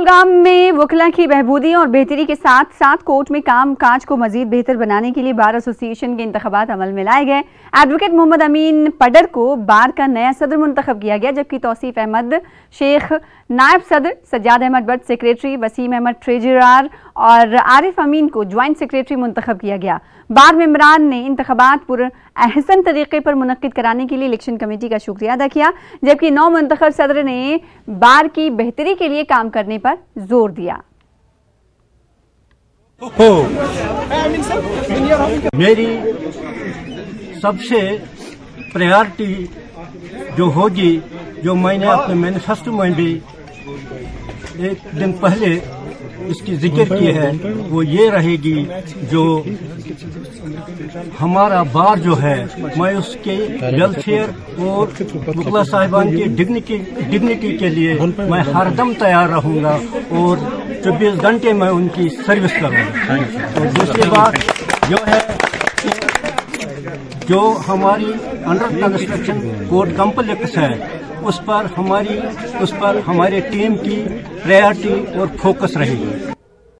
कुलगाम में वकला की बहबूदी और बेहतरी के साथ साथ कोर्ट में काम काज को मजीद बेहतर बनाने के लिए बार एसोसिएशन के इंतखाबात अमल में लाए गए। एडवोकेट मोहम्मद अमीन पडर को बार का नया सदर मुंतखब किया गया, जबकि तौसीफ अहमद शेख नायब सदर, सज्जाद अहमद भट्ट सेक्रेटरी, वसीम अहमद ट्रेजरर और आरिफ अमीन को ज्वाइंट सेक्रेटरी मुंतखब किया गया। बार मेंबरान ने इंतखाबात पुरअहसन तरीके पर मुनक्किद कराने के लिए इलेक्शन कमेटी का शुक्रिया अदा किया, जबकि नौ मुंतखब सदर ने बार की बेहतरी के लिए काम करने पर जोर दिया। मेरी सबसे प्रायोरिटी जो होगी, जो मैंने अपने मैनिफेस्टो में भी एक दिन पहले इसकी जिक्र की है, वो ये रहेगी जो हमारा बार जो है, मैं उसके वेलफेयर और वकला साहिबान की डिग्निटी के लिए मैं हरदम तैयार रहूँगा और 24 घंटे में उनकी सर्विस करूँगा। और दूसरी बात जो है, जो हमारी अंडर कंस्ट्रक्शन कोर्ट कम्प्लेक्स है, उस पर हमारी टीम की प्रायोरिटी और फोकस रहेगी।